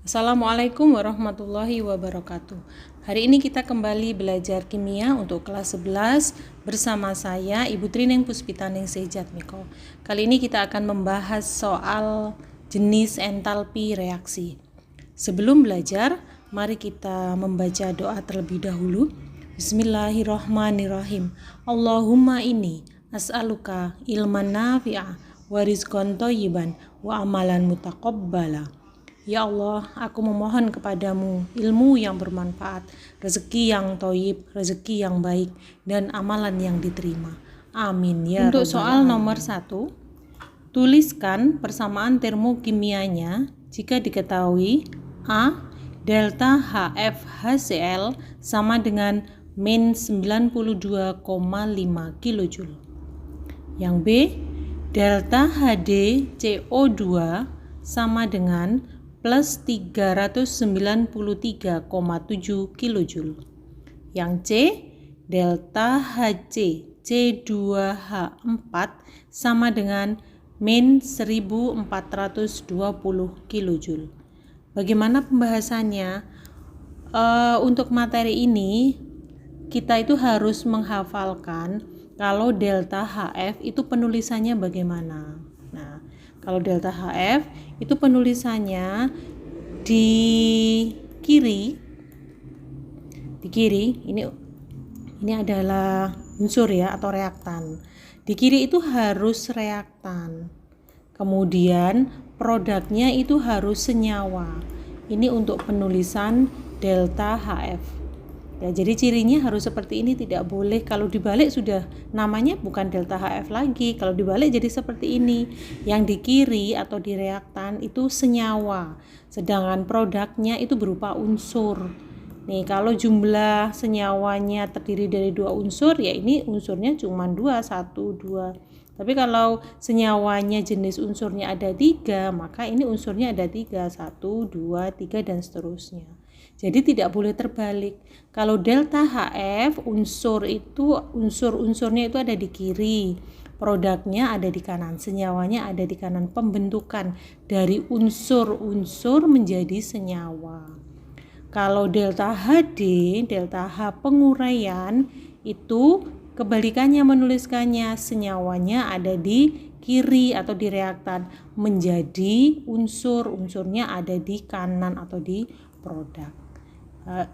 Assalamualaikum warahmatullahi wabarakatuh. Hari ini kita kembali belajar kimia untuk kelas 11 bersama saya Ibu Trineng Puspitaning Sejatmiko. Kali ini kita akan membahas soal jenis entalpi reaksi. Sebelum belajar, mari kita membaca doa terlebih dahulu. Bismillahirrahmanirrahim. Allahumma inni as'aluka ilman nafi'a wa rizqan thayyiban wa amalan mutaqabbala. Ya Allah, aku memohon kepadamu ilmu yang bermanfaat, rezeki yang thayyib, rezeki yang baik, dan amalan yang diterima. Amin ya Rabbal alamin. Untuk soal nomor 1, tuliskan persamaan termokimianya jika diketahui A. Delta HF HCl sama dengan min 92,5 kJ. Yang B. Delta HDCO2 sama dengan plus 393,7 kJ. Yang C. Delta HCC2H4 sama dengan min 1420 kJ. Bagaimana pembahasannya? Untuk materi ini kita itu harus menghafalkan kalau delta HF itu penulisannya bagaimana. Nah, kalau delta HF itu penulisannya di kiri ini adalah unsur ya atau reaktan. Di kiri itu harus reaktan. Kemudian produknya itu harus senyawa. Ini untuk penulisan delta HF. Ya, jadi cirinya harus seperti ini, tidak boleh kalau dibalik sudah namanya bukan delta HF lagi. Kalau dibalik jadi seperti ini. Yang di kiri atau di reaktan itu senyawa, sedangkan produknya itu berupa unsur. Nih, kalau jumlah senyawanya terdiri dari 2 unsur, ya ini unsurnya cuma 2, 1, 2. Tapi kalau senyawanya jenis unsurnya ada 3, maka ini unsurnya ada 3, 1, 2, 3 dan seterusnya. Jadi tidak boleh terbalik. Kalau delta HF unsur-unsurnya itu ada di kiri, produknya ada di kanan, senyawanya ada di kanan. Pembentukan dari unsur-unsur menjadi senyawa. Kalau delta HD, delta H penguraian itu kebalikannya menuliskannya, senyawanya ada di kiri atau di reaktan menjadi unsurnya ada di kanan atau di produk.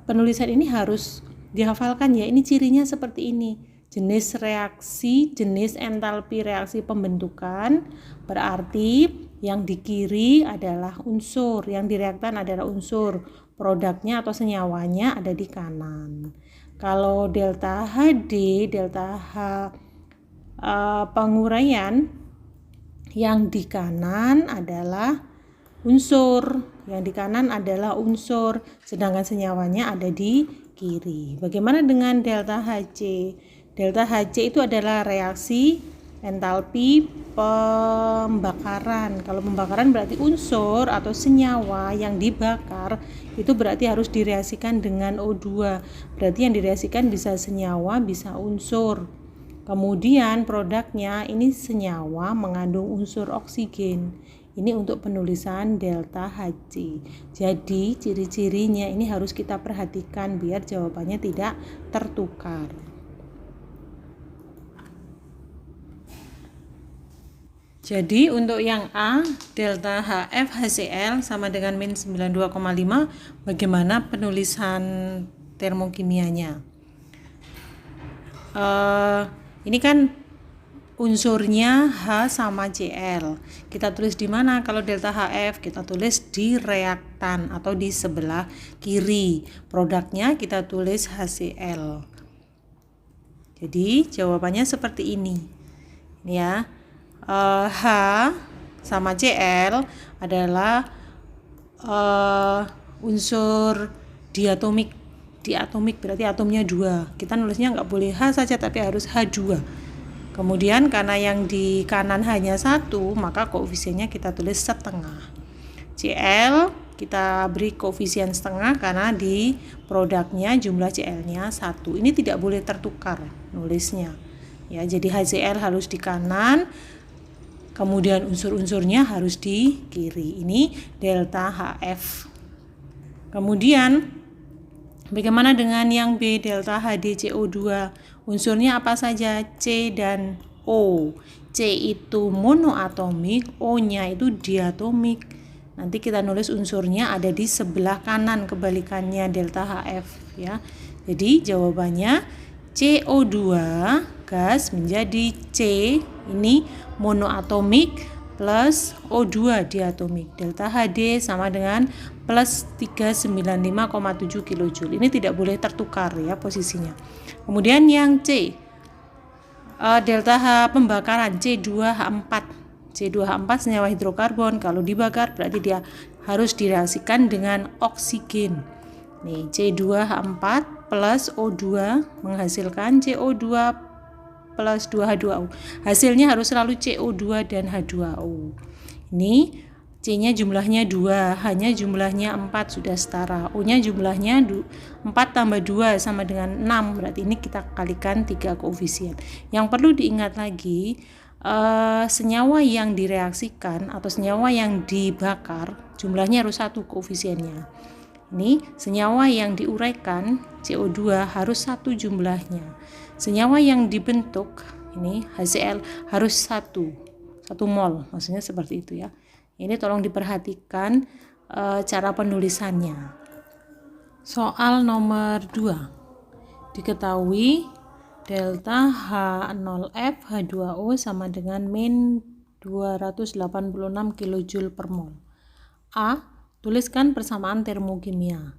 Penulisan ini harus dihafalkan ya, ini cirinya seperti ini. Jenis reaksi, jenis entalpi reaksi pembentukan berarti yang di kiri adalah unsur, yang di reaktan adalah unsur, produknya atau senyawanya ada di kanan. Kalau delta HD, delta H penguraian, yang di kanan adalah unsur, yang di kanan adalah unsur, sedangkan senyawanya ada di kiri. Bagaimana dengan delta HC? Delta HC itu adalah reaksi entalpi pembakaran. Kalau pembakaran berarti unsur atau senyawa yang dibakar itu berarti harus direaksikan dengan O2. Berarti yang direaksikan bisa senyawa, bisa unsur. Kemudian produknya ini senyawa mengandung unsur oksigen. Ini untuk penulisan delta HC. Jadi ciri-cirinya ini harus kita perhatikan biar jawabannya tidak tertukar. Jadi untuk yang A, delta HF HCl sama dengan min 92,5, bagaimana penulisan termokimianya? Ini kan unsurnya H sama Cl. Kita tulis di mana? Kalau delta HF kita tulis di reaktan atau di sebelah kiri. Produknya kita tulis HCl. Jadi jawabannya seperti ini. Ini ya. H sama Cl adalah unsur diatomik. Diatomik berarti atomnya 2. Kita nulisnya nggak boleh H saja tapi harus H2. Kemudian karena yang di kanan hanya 1, maka koefisiennya kita tulis setengah. Cl kita beri koefisien setengah karena di produknya jumlah Cl-nya 1. Ini tidak boleh tertukar nulisnya. Ya, jadi HCl harus di kanan, kemudian unsur-unsurnya harus di kiri. Ini delta HF Kemudian bagaimana dengan yang B, delta HDCO2? Unsurnya apa saja? C dan O. C itu monoatomik, O-nya itu diatomik. Nanti kita nulis unsurnya ada di sebelah kanan, kebalikannya delta HF ya. Jadi jawabannya CO2 gas menjadi C, ini monoatomik, plus O2 diatomik. Delta HD sama dengan plus 395,7 kJ. Ini tidak boleh tertukar ya posisinya. Kemudian yang C, delta H pembakaran C2H4. C2H4 senyawa hidrokarbon, kalau dibakar berarti dia harus direaksikan dengan oksigen. Nih, C2H4 plus O2 menghasilkan CO2 plus 2H2O. Hasilnya harus selalu CO2 dan H2O. Ini C-nya jumlahnya 2, H-nya jumlahnya 4, sudah setara. O-nya jumlahnya 4 tambah 2 sama dengan 6, berarti ini kita kalikan 3 koefisien. Yang perlu diingat lagi, senyawa yang direaksikan atau senyawa yang dibakar jumlahnya harus 1 koefisiennya. Ini senyawa yang diuraikan CO2 harus 1 jumlahnya. Senyawa yang dibentuk ini HCl harus 1 mol, maksudnya seperti itu ya. Ini tolong diperhatikan cara penulisannya. Soal nomor 2. Diketahui delta H0F H2O sama dengan min 286 kJ per mol. A. Tuliskan persamaan termokimia.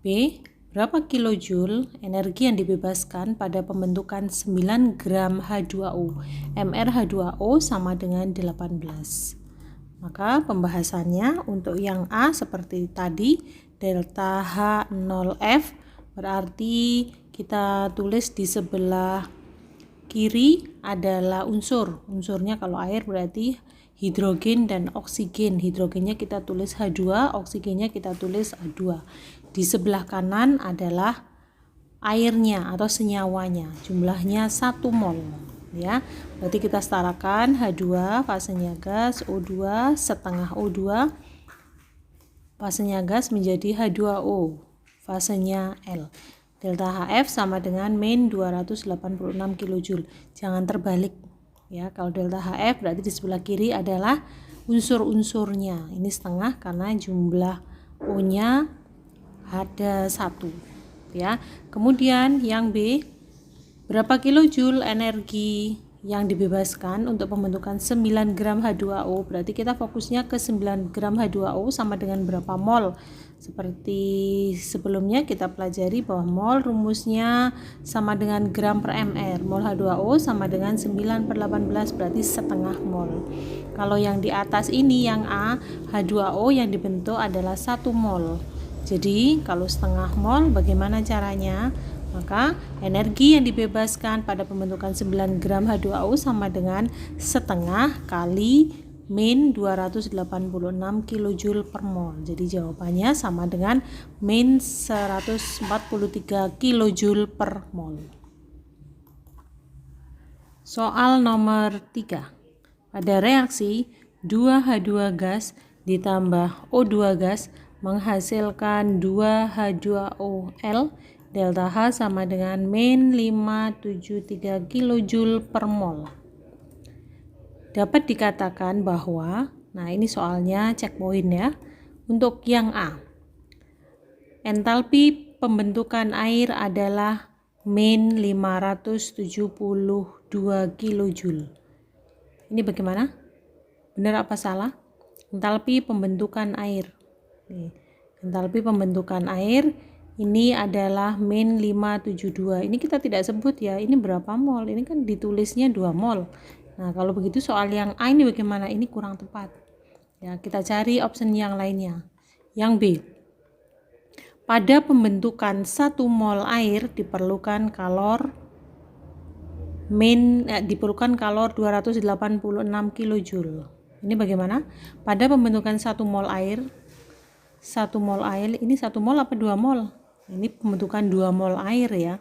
B. Berapa kilojoule energi yang dibebaskan pada pembentukan 9 gram H2O? Mr H2O sama dengan 18. Maka pembahasannya untuk yang A seperti tadi, delta H0F berarti kita tulis di sebelah kiri adalah unsur. Unsurnya kalau air berarti hidrogen dan oksigen. Hidrogennya kita tulis H2, oksigennya kita tulis A2. Di sebelah kanan adalah airnya atau senyawanya. Jumlahnya 1 mol. Ya, berarti kita setarakan H2 fasenya gas, O2 setengah O2 fasenya gas menjadi H2O fasenya L. Delta HF sama dengan min 286 kJ. Jangan terbalik ya. Kalau delta HF berarti di sebelah kiri adalah unsur-unsurnya. Ini setengah karena jumlah O-nya ada 1 ya. Kemudian yang B, berapa kilojoule energi yang dibebaskan untuk pembentukan 9 gram H2O? Berarti kita fokusnya ke 9 gram H2O sama dengan berapa mol. Seperti sebelumnya kita pelajari bahwa mol rumusnya sama dengan gram per mr. Mol H2O sama dengan 9/18 berarti setengah mol. Kalau yang di atas ini yang A, H2O yang dibentuk adalah 1 mol. Jadi kalau setengah mol bagaimana caranya? Maka energi yang dibebaskan pada pembentukan 9 gram H2O sama dengan setengah kali min 286 kJ per mol. Jadi jawabannya sama dengan min 143 kJ per mol. Soal nomor 3. Pada reaksi 2H2 gas ditambah O2 gas menghasilkan 2H2OL. Delta H sama dengan min 573 kJ per mol. Dapat dikatakan bahwa, nah ini soalnya checkpoint ya. Untuk yang A, entalpi pembentukan air adalah min 572 kJ. Ini bagaimana? Benar apa salah? Entalpi pembentukan air. Nih, entalpi pembentukan air ini adalah min 572. Ini kita tidak sebut ya, ini berapa mol? Ini kan ditulisnya 2 mol. Nah, kalau begitu soal yang A ini bagaimana? Ini kurang tepat. Ya, kita cari option yang lainnya. Yang B. Pada pembentukan 1 mol air diperlukan kalor 286 kJ. Ini bagaimana? Pada pembentukan 1 mol air, ini 1 mol apa 2 mol? Ini pembentukan 2 mol air ya.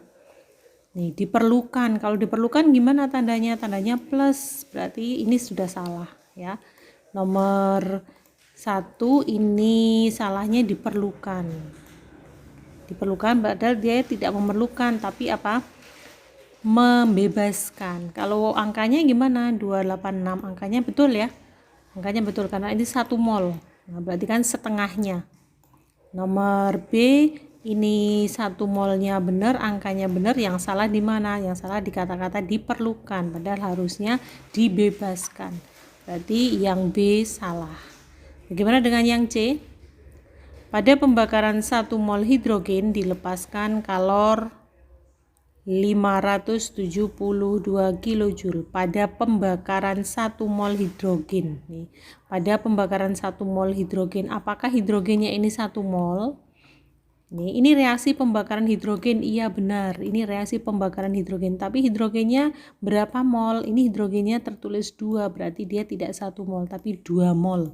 Nih, diperlukan. Kalau diperlukan gimana tandanya? Tandanya plus, berarti ini sudah salah ya. Nomor 1 ini salahnya diperlukan. Diperlukan padahal dia tidak memerlukan, tapi apa? Membebaskan. Kalau angkanya gimana? 286. Angkanya betul ya? Angkanya betul karena ini 1 mol. Nah, berarti kan setengahnya. Nomor B ini 1 molnya benar, angkanya benar, yang salah di mana? Yang salah di kata-kata diperlukan, padahal harusnya dibebaskan. Berarti yang B salah. Bagaimana dengan yang C? Pada pembakaran 1 mol hidrogen dilepaskan kalor 572 kJ pada pembakaran 1 mol hidrogen. Nih, pada pembakaran 1 mol hidrogen, apakah hidrogennya ini 1 mol? Nih, ini reaksi pembakaran hidrogen, iya benar, ini reaksi pembakaran hidrogen, tapi hidrogennya berapa mol? Ini hidrogennya tertulis 2, berarti dia tidak 1 mol, tapi 2 mol.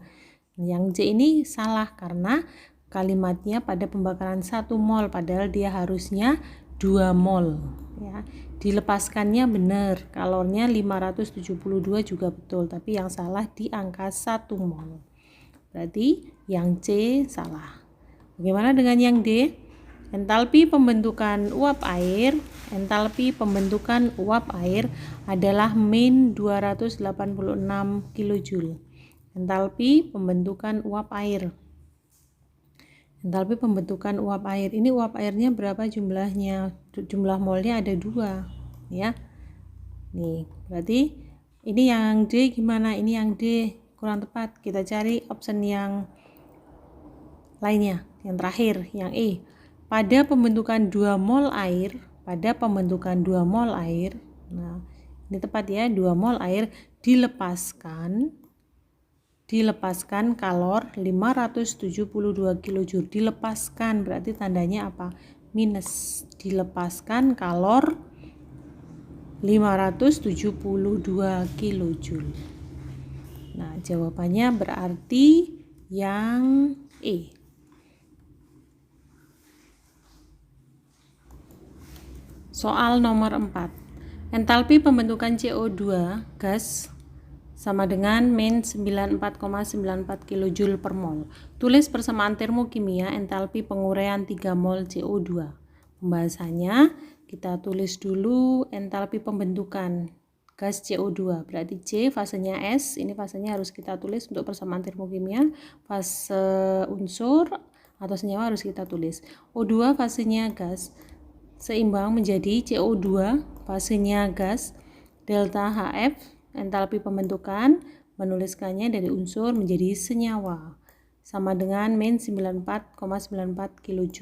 Yang C ini salah karena kalimatnya pada pembakaran 1 mol, padahal dia harusnya 2 mol ya. Dilepaskannya benar, kalornya 572 juga betul, tapi yang salah di angka 1 mol. Berarti yang C salah. Bagaimana dengan yang D? Entalpi pembentukan uap air, entalpi pembentukan uap air adalah min 286 kJ. Entalpi pembentukan uap air. Entalpi pembentukan uap air. Ini uap airnya berapa jumlahnya? Jumlah molnya ada 2 ya. Nih, berarti ini yang D gimana? Ini yang D kurang tepat. Kita cari option yang lainnya. Yang terakhir, yang E. Pada pembentukan 2 mol air, pada pembentukan 2 mol air. Nah, ini tepat ya, 2 mol air dilepaskan kalor 572 kJ. Dilepaskan berarti tandanya apa? Minus. Dilepaskan kalor 572 kJ. Nah, jawabannya berarti yang E. Soal nomor 4. Entalpi pembentukan CO2 gas sama dengan min 94,94 kJ per mol. Tulis persamaan termokimia entalpi penguraian 3 mol CO2. Pembahasannya kita tulis dulu entalpi pembentukan gas CO2. Berarti C fasenya S, ini fasenya harus kita tulis untuk persamaan termokimia. Fase unsur atau senyawa harus kita tulis. O2 fasenya gas seimbang menjadi CO2 fasenya gas delta HF. Entalpi pembentukan menuliskannya dari unsur menjadi senyawa sama dengan min 94,94 kJ.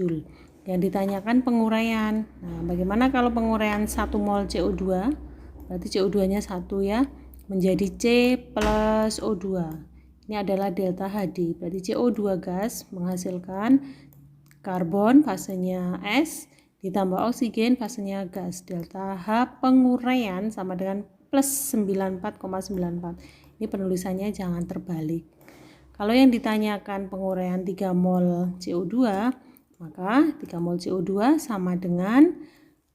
Yang ditanyakan penguraian. Nah, bagaimana kalau penguraian 1 mol CO2? Berarti CO2-nya 1 ya, menjadi C plus O2. Ini adalah delta HD. Berarti CO2 gas menghasilkan karbon fasenya S ditambah oksigen fasenya gas. Delta H penguraian sama dengan plus 94,94. Ini penulisannya jangan terbalik. Kalau yang ditanyakan penguraian 3 mol CO2, maka 3 mol CO2 sama dengan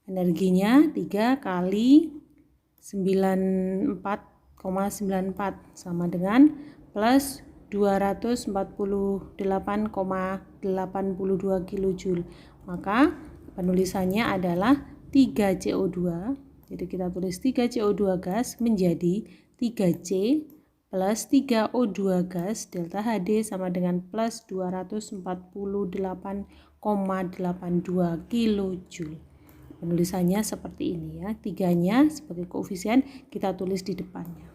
energinya 3 kali 94,94 sama dengan plus 248,82 kJ. Maka penulisannya adalah 3 CO2. Jadi kita tulis 3 CO2 gas menjadi 3C plus 3 O2 gas delta HD sama dengan plus 248,82 kJ. Penulisannya seperti ini ya. 3-nya sebagai koefisien kita tulis di depannya.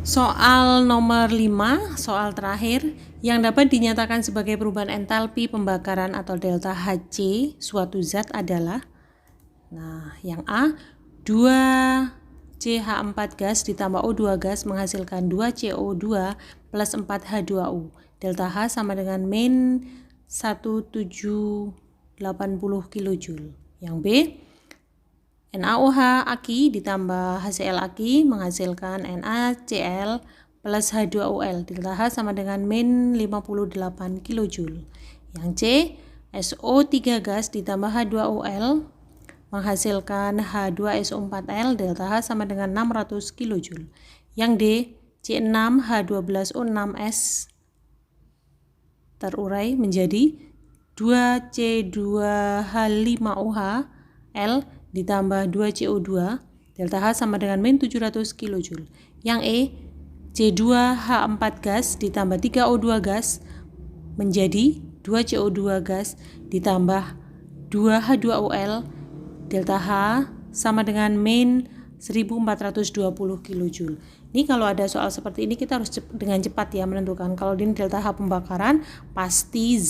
Soal nomor 5, soal terakhir, yang dapat dinyatakan sebagai perubahan entalpi pembakaran atau delta HC suatu zat adalah, nah yang A, 2CH4 gas ditambah O2 gas menghasilkan 2CO2 plus 4H2O. Delta H sama dengan min 1780 kJ. Yang B, NaOH aki ditambah HCl aki menghasilkan NaCl plus H2OL. Delta H sama dengan min 58 kJ. Yang C, SO3 gas ditambah H2OL menghasilkan H2SO4L. Delta H sama dengan 600 kJ. Yang D, C6H12O6S terurai menjadi 2C2H5OH L ditambah 2CO2 delta H sama dengan min 700 kJ. Yang E, C2H4 gas ditambah 3O2 gas menjadi 2CO2 gas ditambah 2H2OL delta H sama dengan min 1420 kJ. Ini kalau ada soal seperti ini kita harus dengan cepat ya menentukan. Kalau ini delta H pembakaran pasti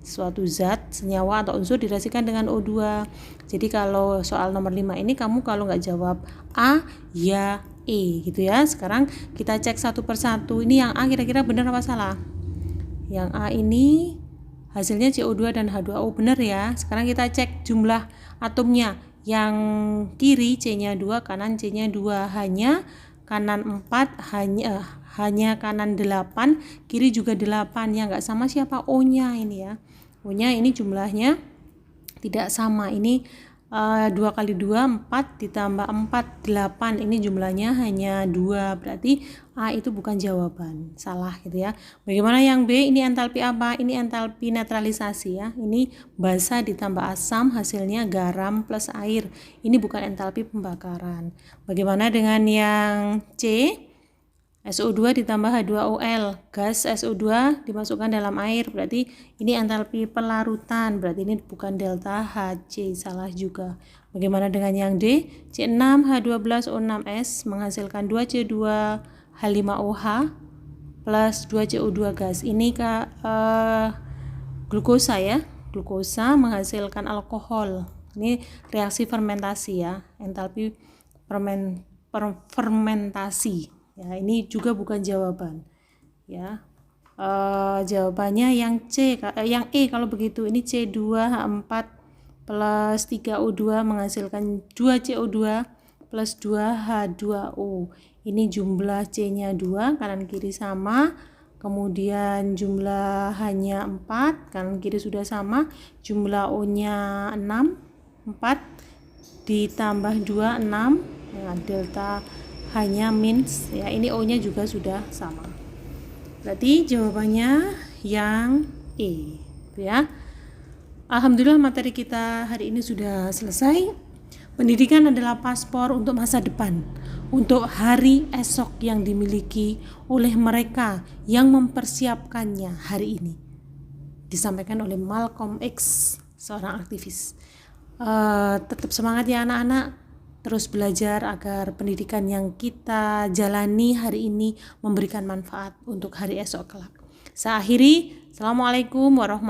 suatu zat, senyawa atau unsur direaksikan dengan O2. Jadi kalau soal nomor 5 ini kamu kalau nggak jawab A, ya E gitu ya. Sekarang kita cek satu persatu. Ini yang A kira-kira benar apa salah? Yang A ini hasilnya CO2 dan H2O, benar ya. Sekarang kita cek jumlah atomnya. Yang kiri C-nya 2, kanan C-nya 2, hanya kanan 4, hanya kanan 8, kiri juga 8. Yang nggak sama siapa? O-nya ini ya. O-nya ini jumlahnya tidak sama. Ini 2 kali 2 4 ditambah 4 8. Ini jumlahnya hanya 2. Berarti A itu bukan jawaban. Salah gitu ya. Bagaimana yang B? Ini entalpi apa? Ini entalpi netralisasi ya. Ini basa ditambah asam, hasilnya garam plus air. Ini bukan entalpi pembakaran. Bagaimana dengan yang C? SO2 ditambah H2OL, gas SO2 dimasukkan dalam air, berarti ini entalpi pelarutan, berarti ini bukan delta Hc, salah juga. Bagaimana dengan yang D? C6H12O6S menghasilkan 2C2H5OH plus 2CO2 gas. Ini glukosa ya, glukosa menghasilkan alkohol. Ini reaksi fermentasi ya, entalpi fermentasi. Ya, ini juga bukan jawaban. Ya, jawabannya yang C, yang E kalau begitu. Ini C2H4 plus 3O2 menghasilkan 2CO2 plus 2H2O. Ini jumlah C-nya 2, kanan kiri sama. Kemudian jumlah H-nya 4, kanan kiri sudah sama. Jumlah O-nya 6, 4 ditambah 2, 6 dengan delta hanya minus ya, ini O nya juga sudah sama, berarti jawabannya yang E ya. Alhamdulillah materi kita hari ini sudah selesai. Pendidikan adalah paspor untuk masa depan, untuk hari esok yang dimiliki oleh mereka yang mempersiapkannya hari ini, disampaikan oleh Malcolm X, seorang aktivis. Tetap semangat ya anak-anak, terus belajar agar pendidikan yang kita jalani hari ini memberikan manfaat untuk hari esok kelak. Saya akhiri, Assalamualaikum warahmatullahi wabarakatuh.